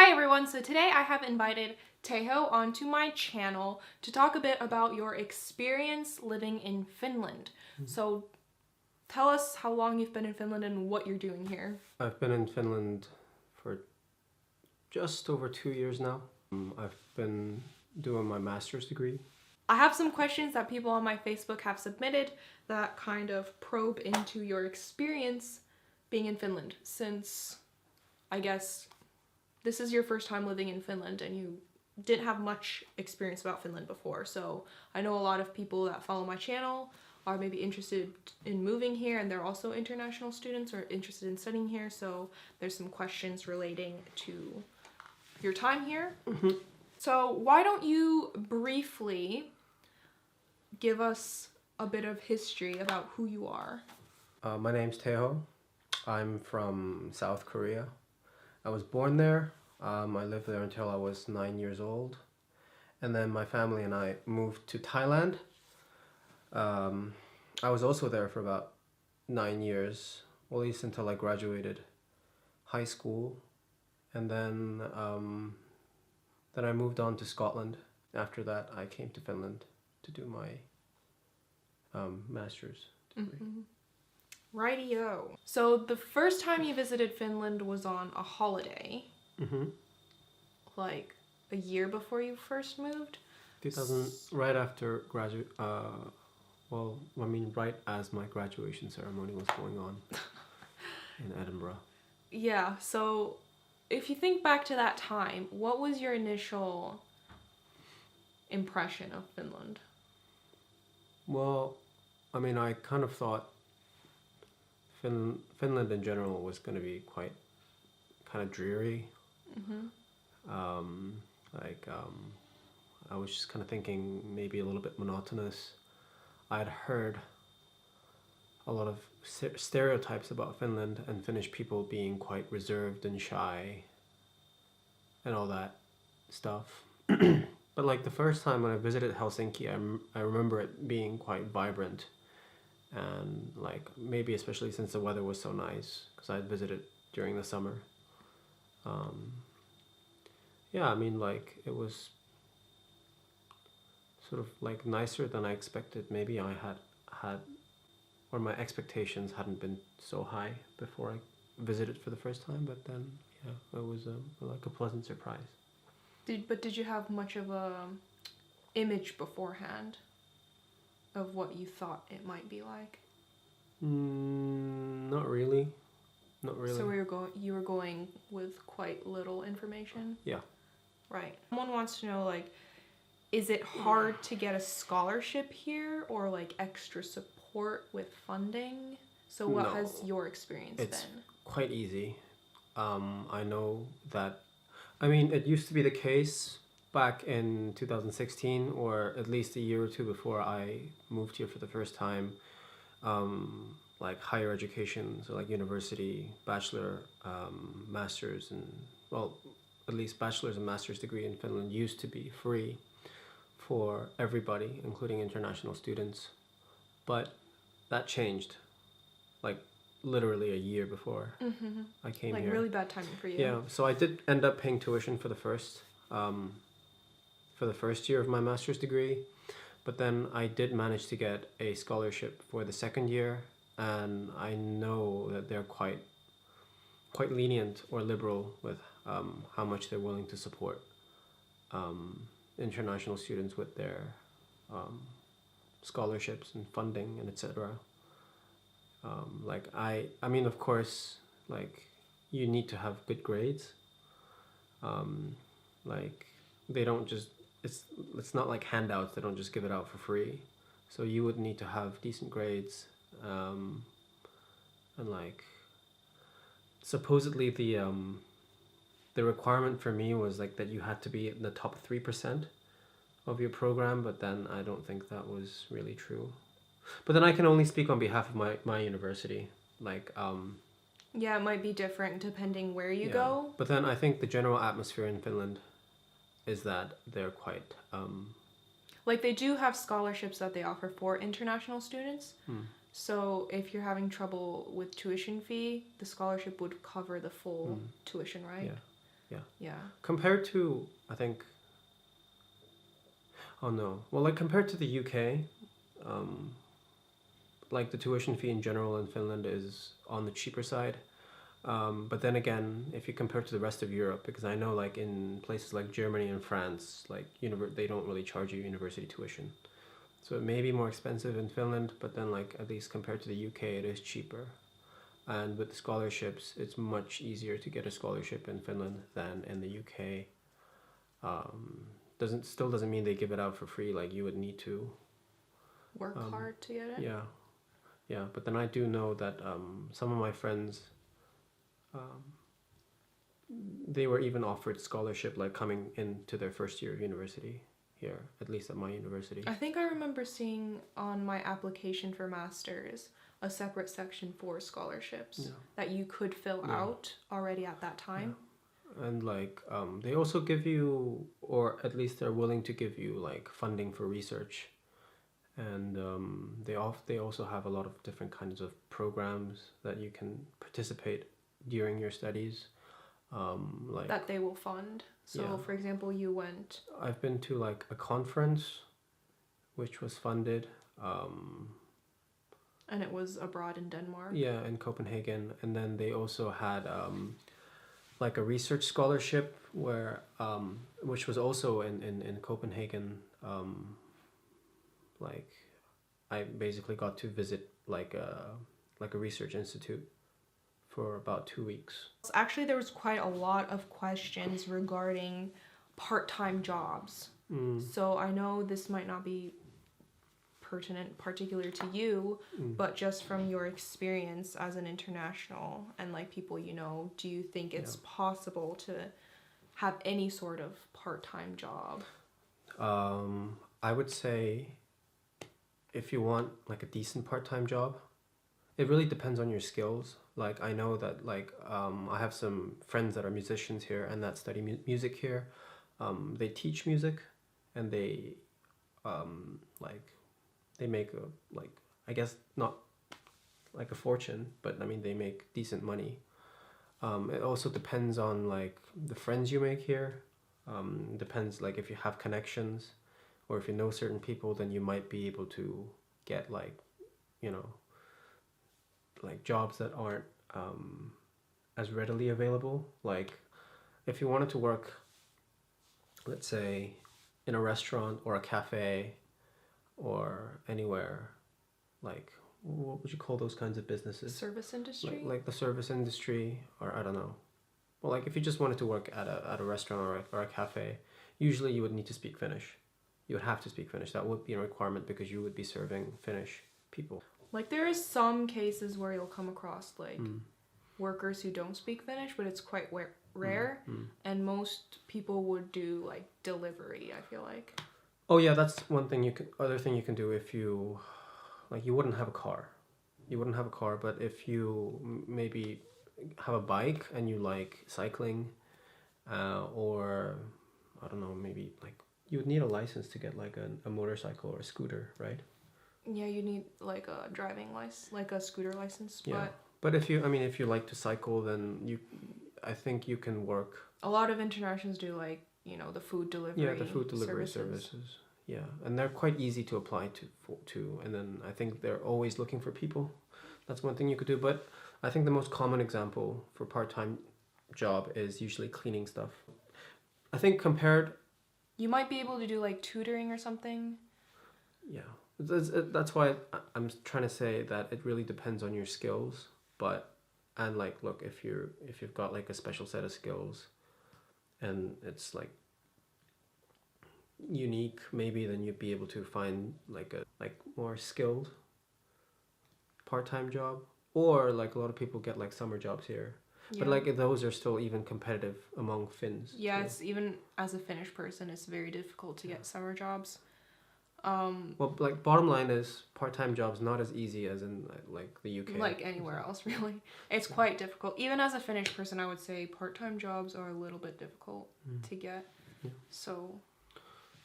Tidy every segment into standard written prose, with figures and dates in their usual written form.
Hi everyone, so today I have invited Teiho onto my channel to talk a bit about your experience living in Finland. So tell us how long you've been in Finland and what you're doing here. I've been in Finland for just over 2 years now. I've been doing my master's degree. I have some questions that people on my Facebook have submitted that kind of probe into your experience being in Finland, since I guess this is your first time living in Finland and you didn't have much experience about Finland before. So I know a lot of people that follow my channel are maybe interested in moving here, and they're also international students or interested in studying here. So there's some questions relating to your time here. So why don't you briefly give us a bit of history about who you are? My name's Teiho. I'm from South Korea. I was born there. I lived there until I was 9 years old. And then my family and I moved to Thailand. I was also there for about 9 years, at least until I graduated high school. And then I moved on to Scotland. After that, I came to Finland to do my master's degree. Rightio. So the first time you visited Finland was on a holiday, like a year before you first moved? 2000, right after right as my graduation ceremony was going on in Edinburgh. Yeah, so if you think back to that time, what was your initial impression of Finland? Well, I mean, I kind of thought Finland in general was going to be quite kind of dreary. I was just kind of thinking maybe a little bit monotonous. I'd heard a lot of stereotypes about Finland and Finnish people being quite reserved and shy and all that stuff. But like the first time when I visited Helsinki, I remember it being quite vibrant. And like maybe especially since the weather was so nice, because I'd visited during the summer. Yeah, I mean, like it was sort of like nicer than I expected. Maybe I had or my expectations hadn't been so high before I visited for the first time, but then yeah, it was like a pleasant surprise. Did you have much of a image beforehand of what you thought it might be like? Not really. Not really. So you were going with quite little information? Yeah. Right. Someone wants to know, like, is it hard to get a scholarship here or like extra support with funding? So what has your experience been? It's quite easy. I know that, I mean, it used to be the case back in 2016, or at least a year or two before I moved here for the first time. Like higher education, so like university, bachelor, master's, and well, at least bachelor's and master's degree in Finland used to be free for everybody, including international students. But that changed, like literally a year before I came here. Like really bad timing for you. Yeah, so I did end up paying tuition for the first year of my master's degree, but then I did manage to get a scholarship for the second year, and I know that they're quite lenient or liberal with how much they're willing to support international students with their scholarships and funding and etc. Like I mean, of course, like you need to have good grades. Like they don't just, it's not like handouts. They don't just give it out for free. So you would need to have decent grades, and like supposedly the requirement for me was like that you had to be in the top 3% of your program, but then I don't think that was really true. But then I can only speak on behalf of my university. Like yeah, it might be different depending where you go. But then I think the general atmosphere in Finland is that they're quite like they do have scholarships that they offer for international students. So if you're having trouble with tuition fee, the scholarship would cover the full tuition, right? Yeah. Yeah. Compared to, I think, oh no, well, like compared to the UK, um, like the tuition fee in general in Finland is on the cheaper side. But then again, if you compare to the rest of Europe, because I know like in places like Germany and France, like they don't really charge you university tuition. So it may be more expensive in Finland, but then like at least compared to the UK, it is cheaper. And with scholarships, it's much easier to get a scholarship in Finland than in the UK. Doesn't mean they give it out for free. Like you would need to Work hard to get it. Yeah, yeah. But then I do know that some of my friends, they were even offered scholarship like coming into their first year of university here, at least at my university. I think I remember seeing on my application for masters a separate section for scholarships that you could fill out already at that time. And like they also give you, or at least they're willing to give you like funding for research. And they also have a lot of different kinds of programs that you can participate during your studies. Like that they will fund. So for example, you went... I've been to like a conference which was funded. And it was abroad in Denmark? Yeah, in Copenhagen. And then they also had like a research scholarship where which was also in Copenhagen. Like I basically got to visit like a research institute for about 2 weeks. Actually, there was quite a lot of questions regarding part-time jobs. So I know this might not be pertinent particular to you, but just from your experience as an international and like people you know, do you think it's possible to have any sort of part-time job? I would say if you want like a decent part-time job, it really depends on your skills. Like I know that like I have some friends that are musicians here and that study music here. They teach music and they like they make like I guess not like a fortune, but I mean they make decent money. It also depends on like the friends you make here. Depends like if you have connections or if you know certain people, then you might be able to get like, you know, like jobs that aren't as readily available. Like if you wanted to work, let's say, in a restaurant or a cafe or anywhere, like what would you call those kinds of businesses? Service industry? Like the service industry, or I don't know. Well, like if you just wanted to work at a restaurant or a cafe, usually you would need to speak Finnish. You would have to speak Finnish. That would be a requirement because you would be serving Finnish people. Like there is some cases where you'll come across like workers who don't speak Finnish, but it's quite rare. And most people would do like delivery, I feel like. Oh yeah, that's one thing other thing you can do if you, like you wouldn't have a car. You wouldn't have a car, but if you maybe have a bike and you like cycling, or I don't know, maybe like you would need a license to get like a motorcycle or a scooter, right? Yeah, you need like a driving license, like a scooter license. Yeah. But if you like to cycle, then I think you can work. A lot of internationals do like, you know, the food delivery. Yeah, the food delivery services. Yeah, and they're quite easy to apply to, and then I think they're always looking for people. That's one thing you could do. But I think the most common example for part-time job is usually cleaning stuff. I think compared. You might be able to do like tutoring or something. Yeah, that's why I'm trying to say that it really depends on your skills. And like, look, if you've got like a special set of skills, and it's like unique, maybe then you'd be able to find like a more skilled part-time job, or like a lot of people get like summer jobs here. Yeah. But like those are still even competitive among Finns. Yeah, it's even as a Finnish person, it's very difficult to get summer jobs. Well, like bottom line is part-time jobs not as easy as in like the UK. Like anywhere else, really. It's quite difficult. Even as a Finnish person, I would say part-time jobs are a little bit difficult to get. Yeah. So,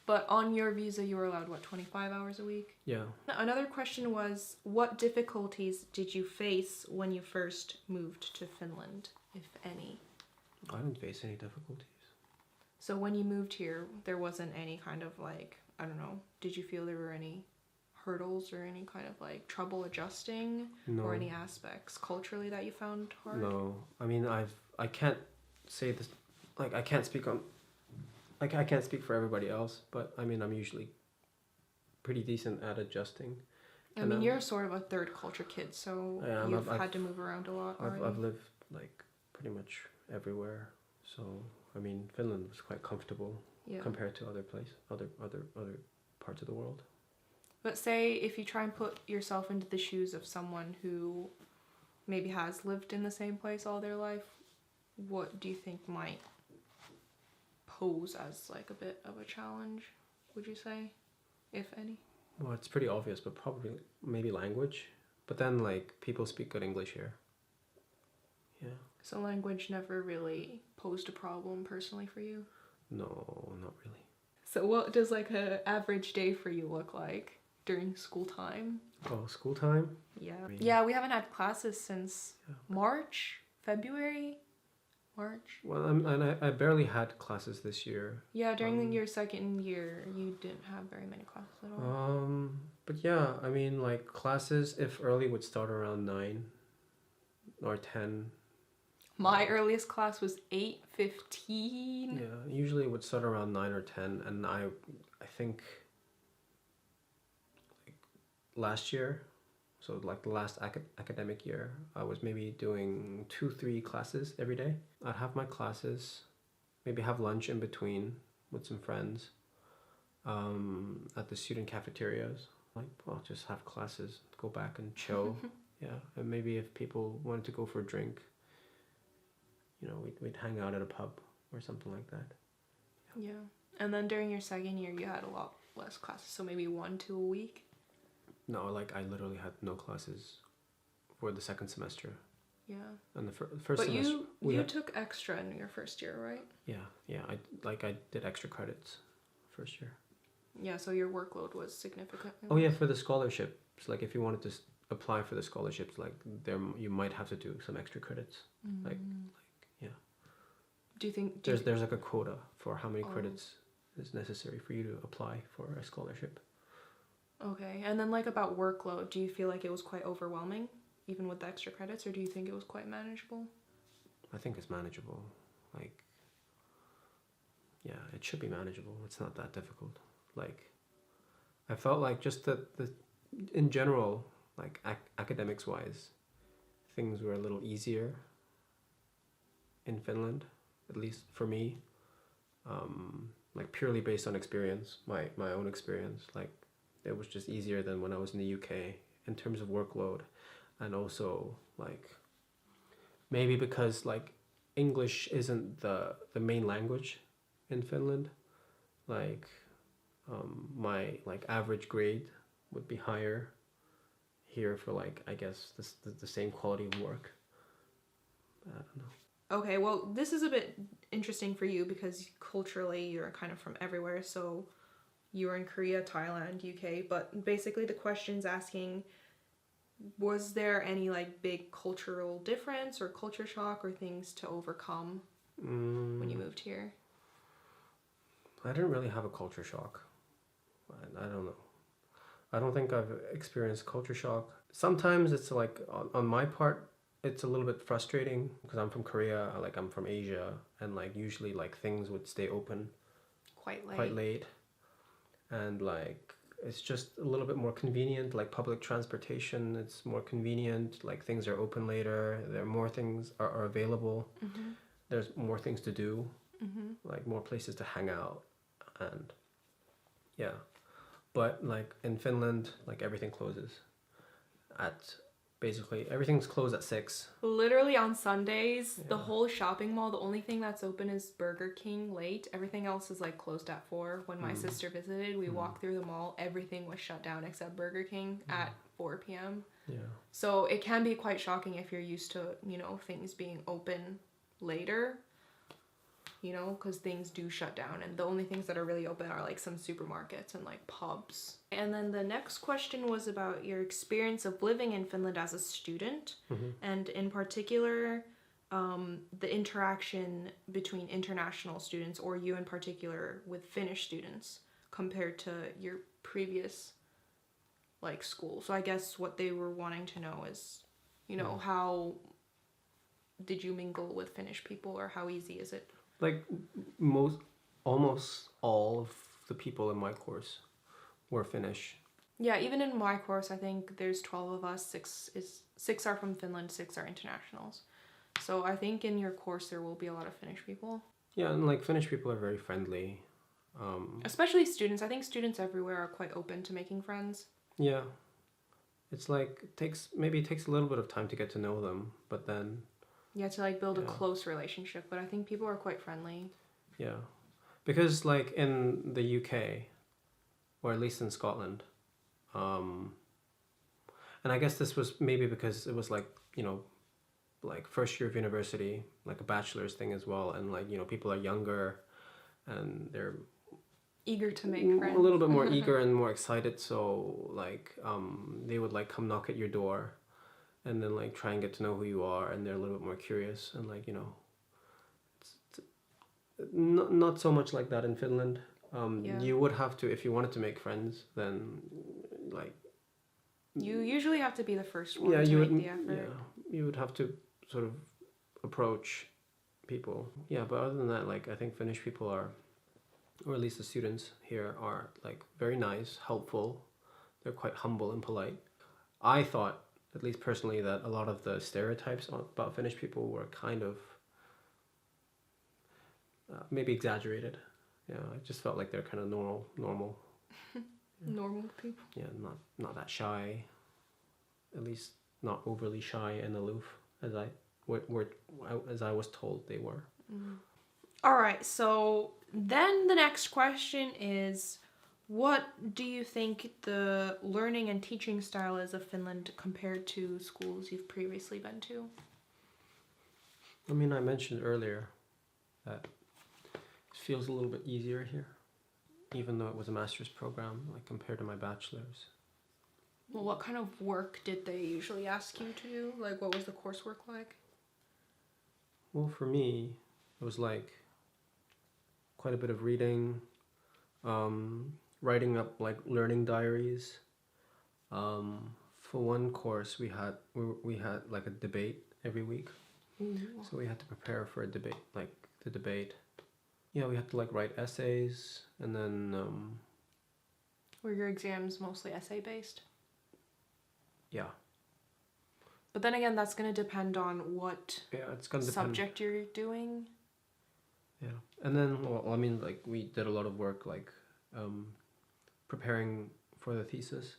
but on your visa, you were allowed, what, 25 hours a week? Yeah. Another question was, what difficulties did you face when you first moved to Finland, if any? I didn't face any difficulties. So when you moved here, there wasn't any kind of like, I don't know, did you feel there were any hurdles or any kind of like trouble adjusting No. or any aspects culturally that you found hard? No. I mean, I can't say this, like I can't speak on, like I can't speak for everybody else, but I mean, I'm usually pretty decent at adjusting. I mean, you're sort of a third culture kid, so you've had to move around a lot already. I've lived like pretty much everywhere, so I mean, Finland was quite comfortable compared to other parts of the world. But say if you try and put yourself into the shoes of someone who maybe has lived in the same place all their life, what do you think might pose as like a bit of a challenge, would you say, if any? Well, it's pretty obvious, but probably maybe language. But then like people speak good English here. Yeah. So language never really posed a problem personally for you? No, not really. So what does like an average day for you look like during school time? Oh, school time? Yeah. Yeah, we haven't had classes since March, February, March. Well, I barely had classes this year. Yeah, during your second year, you didn't have very many classes at all. But yeah, I mean, like classes, if early, would start around 9 or 10. My earliest class was 8:15. Yeah, usually it would start around 9 or 10, and I think like last year, so like the last academic year, I was maybe doing 2-3 classes every day. I'd have my classes, maybe have lunch in between with some friends at the student cafeterias. Like, well, just have classes, go back and chill. Yeah, and maybe if people wanted to go for a drink, you know, we'd hang out at a pub or something like that. Yeah. And then during your second year, you had a lot less classes, so maybe 1-2 a week? No, like I literally had no classes for the second semester. Yeah. And the first but semester... But you took extra in your first year, right? Yeah. I did extra credits first year. Yeah, so your workload was significant. Oh yeah, for the scholarships, like if you wanted to apply for the scholarships, like there you might have to do some extra credits. Like yeah. Do you think there's like a quota for how many credits is necessary for you to apply for a scholarship? Okay, and then like about workload, do you feel like it was quite overwhelming, even with the extra credits, or do you think it was quite manageable? I think it's manageable. Like, yeah, it should be manageable. It's not that difficult. Like, I felt like just the in general, like academics wise, things were a little easier in Finland, at least for me. Like purely based on experience, my own experience, like it was just easier than when I was in the UK in terms of workload, and also like maybe because like English isn't the main language in Finland, like my like average grade would be higher here for like I guess the same quality of work. I don't know. Okay, well, this is a bit interesting for you because culturally you're kind of from everywhere. So you were in Korea, Thailand, UK, but basically the question's asking, was there any like big cultural difference or culture shock or things to overcome when you moved here? I didn't really have a culture shock. I don't know. I don't think I've experienced culture shock. Sometimes it's like on my part, it's a little bit frustrating because I'm from Korea, like I'm from Asia, and like usually like things would stay open quite late, and like it's just a little bit more convenient, like public transportation, it's more convenient, like things are open later, there are more things are available, there's more things to do, like more places to hang out, and yeah. But like in Finland, like everything closes at basically everything's closed at 6. Literally on Sundays, the whole shopping mall, the only thing that's open is Burger King late. Everything else is like closed at 4. When my sister visited, we walked through the mall, everything was shut down except Burger King at 4 p.m. Yeah. So it can be quite shocking if you're used to, you know, things being open later, you know, because things do shut down, and the only things that are really open are like some supermarkets and like pubs. And then the next question was about your experience of living in Finland as a student, and in particular, the interaction between international students, or you in particular, with Finnish students compared to your previous like school. So I guess what they were wanting to know is, you know, how did you mingle with Finnish people, or how easy is it? Like almost all of the people in my course were Finnish. Yeah, even in my course, I think there's 12 of us. Six are from Finland, 6 are internationals. So I think in your course there will be a lot of Finnish people. Yeah, and like Finnish people are very friendly. Especially students. I think students everywhere are quite open to making friends. Yeah, it's like it takes a little bit of time to get to know them, but then You have to like build a Yeah. close relationship, but I think people are quite friendly. yeah, because like in the UK, or at least in Scotland, and I guess this was maybe because it was like, you know, like first year of university, like a bachelor's thing as well, and like, you know, people are younger and they're Eager to make a friends. little bit more eager and more excited, so like they would like come knock at your door and then like try and get to know who you are, and they're a little bit more curious, and like, you know, not so much like that in Finland. Yeah. You would have to, if you wanted to make friends, then like You usually have to be the first one yeah, to you make would the effort. you would have to sort of approach people. Yeah, but other than that, like I think Finnish people are, or at least the students here are like very nice, helpful. They're quite humble and polite. I thought, at least personally, that a lot of the stereotypes about Finnish people were kind of maybe exaggerated. Yeah, I just felt like they're kind of normal. Normal people. Yeah, not that shy. At least not overly shy and aloof, as I was told they were. All right, so then the next question is, what do you think the learning and teaching style is of Finland compared to schools you've previously been to? I mean, I mentioned earlier that it feels a little bit easier here, even though it was a master's program, like compared to my bachelor's. Well, what kind of work did they usually ask you to do? Like, what was the coursework like? Well, for me, it was like quite a bit of reading, writing up like learning diaries. For one course, we had like a debate every week, so we had to prepare for a debate, like the debate. Yeah, we had to like write essays, and then Were your exams mostly essay based? yeah, But then again, that's going to depend on what it's gonna depend. subject you're doing. Yeah, and then well, I mean, like we did a lot of work, like preparing for the thesis.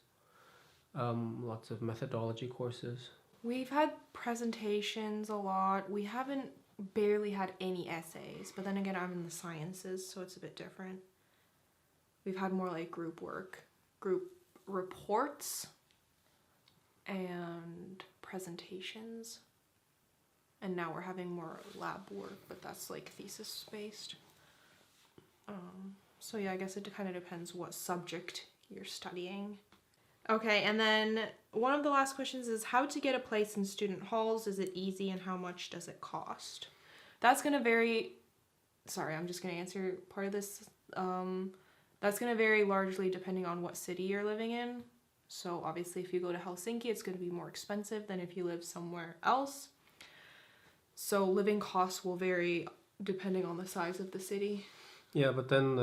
Lots of methodology courses. We've had presentations a lot. We haven't barely had any essays, but then again, I'm in the sciences, so it's a bit different. We've had more like group work, group reports, and presentations. And now we're having more lab work, but that's like thesis based. So yeah, I guess it kind of depends what subject you're studying. Okay, and then one of the last questions is how to get a place in student halls. Is it easy, and how much does it cost? That's going to vary. Sorry, I'm just going to answer part of this. That's going to vary largely depending on what city you're living in. So obviously if you go to Helsinki, it's going to be more expensive than if you live somewhere else. So living costs will vary depending on the size of the city. Yeah, but then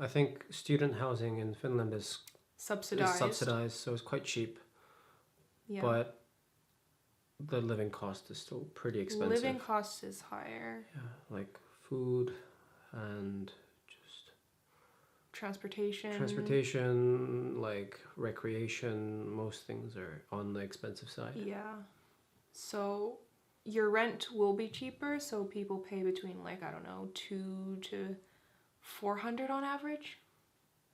I think student housing in Finland is subsidized, so it's quite cheap. Yeah. But the living cost is still pretty expensive. Living cost is higher. Yeah, like food and just transportation, like recreation, most things are on the expensive side. Yeah. So your rent will be cheaper, so people pay between like, I don't know, 200 to 400 on average.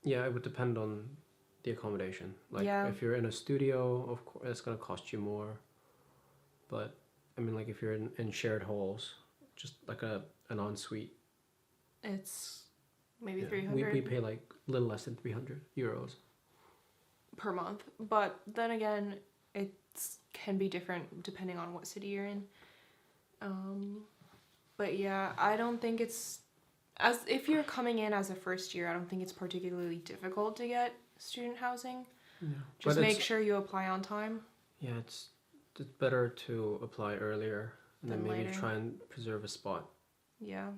Yeah, it would depend on the accommodation. Like Yeah. if you're in a studio, of course it's gonna cost you more. But I mean, like if you're in shared halls, just like an ensuite, It's maybe yeah, 300 we pay like a little less than 300 euros. per month. But then again, it can be different depending on what city you're in. But yeah, I don't think it's as if you're coming in as a first year, I don't think it's particularly difficult to get student housing. Yeah. Just But make sure you apply on time. Yeah, it's better to apply earlier and then Than maybe later. try and preserve a spot Yeah.